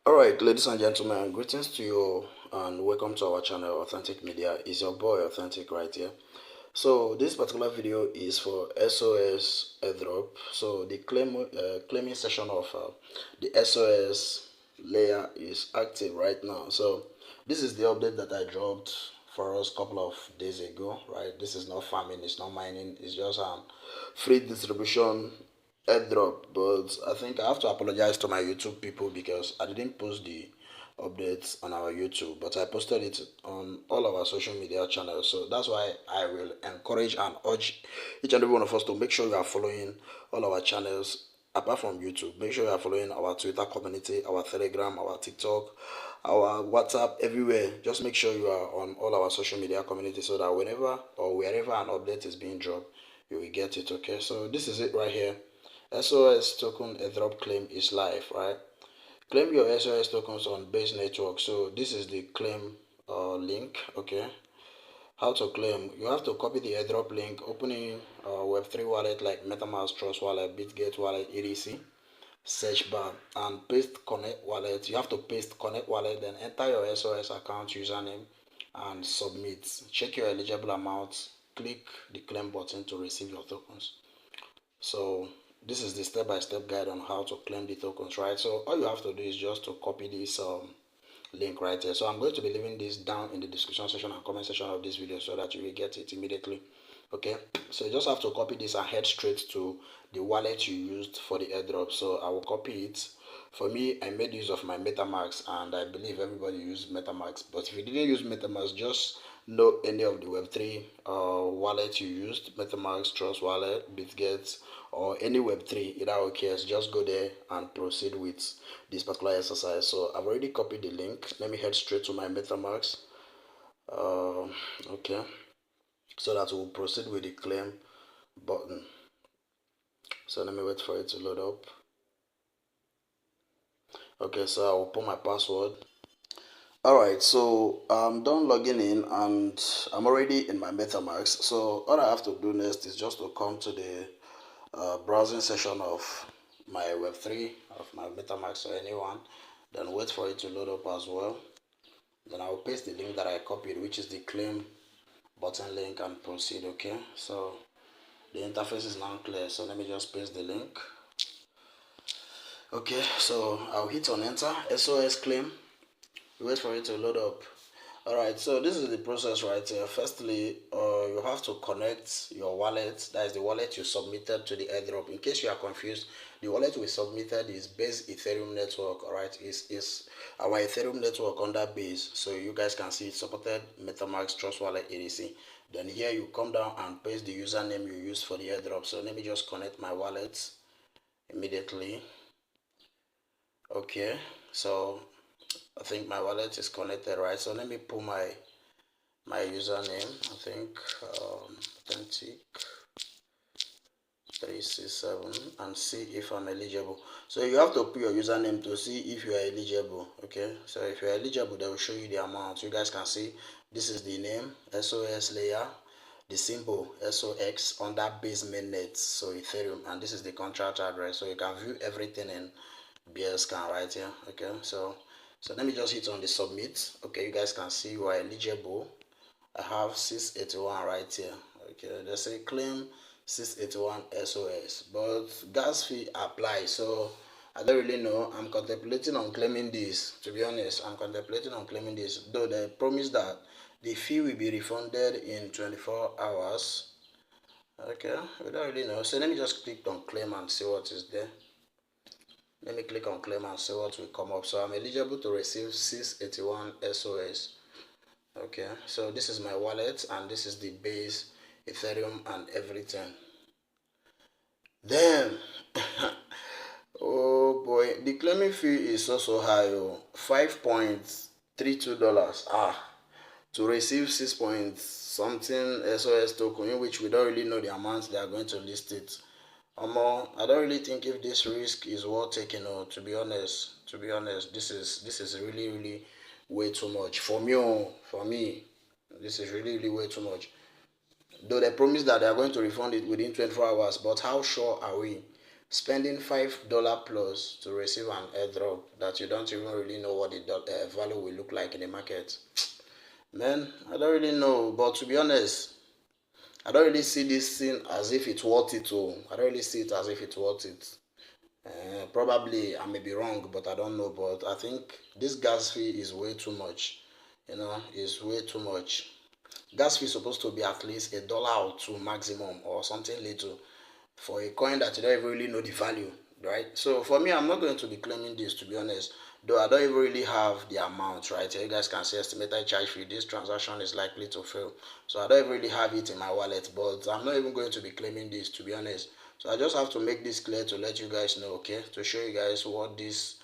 Alright, ladies and gentlemen, greetings to you and welcome to our channel Authentic Media. Is your boy Authentic right here. So this particular video is for SOS airdrop. So the claiming session of the SOS layer is active right now. So this is the update that I dropped for us a couple of days ago, right? This is not farming, it's not mining, it's just free distribution airdrop. But I think I have to apologize to my YouTube people because I didn't post the updates on our YouTube, but I posted it on all of our social media channels. So that's why I will encourage and urge each and every one of us to make sure you are following all our channels apart from YouTube. Make sure you are following our Twitter community, our Telegram, our TikTok, our WhatsApp, everywhere. Just make sure you are on all our social media community so that whenever or wherever an update is being dropped, you will get it. Okay, so this is it right here. SOS token airdrop claim is live, right? Claim your SOS tokens on base network. So this is the claim link. Okay, how to claim? You have to copy the airdrop link, opening Web3 wallet like MetaMask, Trust Wallet, BitGet Wallet, etc. Search bar and paste Connect Wallet. You have to paste Connect Wallet, then enter your SOS account username and submit. Check your eligible amount. Click the claim button to receive your tokens. So this is the step-by-step guide on how to claim the tokens, right? So all you have to do is just to copy this link right here. So I'm going to be leaving this down in the description section and comment section of this video so that you will get it immediately. Okay, so you just have to copy this and head straight to the wallet you used for the airdrop. So I will copy it. For me, I made use of my MetaMask, and I believe everybody used MetaMask. But if you didn't use MetaMask, just know any of the Web3 wallet you used, MetaMask, Trust Wallet, BitGet, or any Web3, either OKS, just go there and proceed with this particular exercise. So I've already copied the link. Let me head straight to my MetaMask. Okay, so that we'll proceed with the claim button. So let me wait for it to load up. Okay, so I will put my password. Alright, so I'm done logging in and I'm already in my MetaMask. So all I have to do next is just to come to the browsing session of my Web3, of my MetaMask or anyone. Then wait for it to load up as well. Then I will paste the link that I copied, which is the claim button link, and proceed. Okay, so the interface is now clear. So let me just paste the link. Okay, so I'll hit on enter. SOS claim. Wait for it to load up. Alright, so this is the process right here. Firstly, you have to connect your wallet. That is the wallet you submitted to the airdrop. In case you are confused, the wallet we submitted is base Ethereum network. Alright, is our Ethereum network under base. So you guys can see it supported MetaMask, Trust Wallet, etc. Then here you come down and paste the username you used for the airdrop. So let me just connect my wallet immediately. Okay, so I think my wallet is connected, right? So let me put my username. I think authentic 367 and see if I'm eligible. So you have to put your username to see if you are eligible. Okay, so if you're eligible, they will show you the amount. You guys can see this is the name, SOS layer, the symbol SOX under base mainnet, so Ethereum, and this is the contract address. So you can view everything in BScan right here. Okay, so let me just hit on the submit. Okay, you guys can see you are eligible. I have 681 right here. Okay, they say claim 681 SOS, but gas fee apply. So I don't really know. I'm contemplating on claiming this. To be honest, I'm contemplating on claiming this. Though they promise that the fee will be refunded in 24 hours. Okay, we don't really know. So let me just click on claim and see what is there. Let me click on claim and see what will come up. So I'm eligible to receive 681 SOS. Okay, so this is my wallet and this is the base Ethereum and everything. Then oh boy, the claiming fee is also high. $5.32. To receive 6 point something SOS token, in which we don't really know the amount they are going to list it. I don't really think if this risk is worth taking. Or to be honest, this is really way too much for me. For me, this is really way too much. Though they promise that they are going to refund it within 24 hours, but how sure are we? spending $5 plus to receive an airdrop that you don't even really know what the value will look like in the market. Man, I don't really know, but to be honest, I don't really see this thing as if it's worth it. Oh, I don't really see it as if it's worth it. Probably I may be wrong, but I don't know. But I think this gas fee is way too much. Is way too much. Gas fee is supposed to be at least $1 or $2 maximum, or something little, for a coin that you don't even really know the value, right? So for me, I'm not going to be claiming this, to be honest. Though I don't even really have the amount, right? You guys can see estimated charge fee. This transaction is likely to fail. So I don't even really have it in my wallet, but I'm not even going to be claiming this, to be honest. So I just have to make this clear to let you guys know, okay? To show you guys what this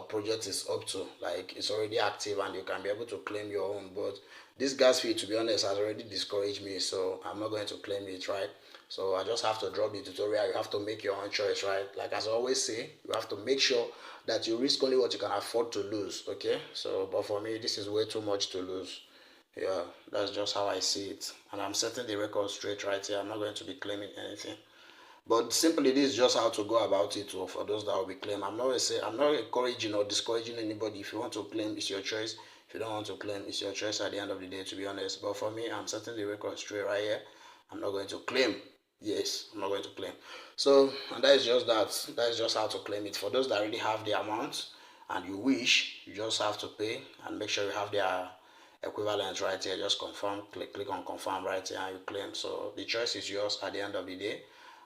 project is up to. Like, it's already active and you can be able to claim your own. But this gas fee, to be honest, has already discouraged me, so I'm not going to claim it, right? So I just have to drop the tutorial. You have to make your own choice, right? Like as I always say, you have to make sure that you risk only what you can afford to lose, okay? So, but for me, this is way too much to lose. Yeah, that's just how I see it. And I'm setting the record straight right here. I'm not going to be claiming anything. But simply, this is just how to go about it. For those that will be claiming, I'm not encouraging or discouraging anybody. If you want to claim, it's your choice. If you don't want to claim, it's your choice at the end of the day, to be honest. But for me, I'm setting the record straight right here. I'm not going to claim. Yes, I'm not going to claim. So, and that is just that. That is just how to claim it. For those that already have the amount and you wish, you just have to pay and make sure you have their equivalent right here. Just confirm, click on confirm right here and you claim. So the choice is yours at the end of the day.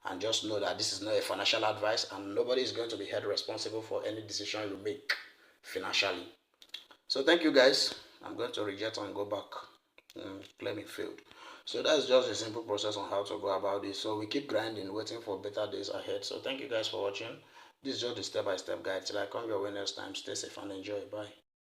And just know that this is not a financial advice and nobody is going to be held responsible for any decision you make financially. So thank you guys. I'm going to reject and go back. Claiming failed. So that's just a simple process on how to go about this. So we keep grinding, waiting for better days ahead. So thank you guys for watching. This is just a step-by-step guide. Till I come your way next time. Stay safe and enjoy. Bye.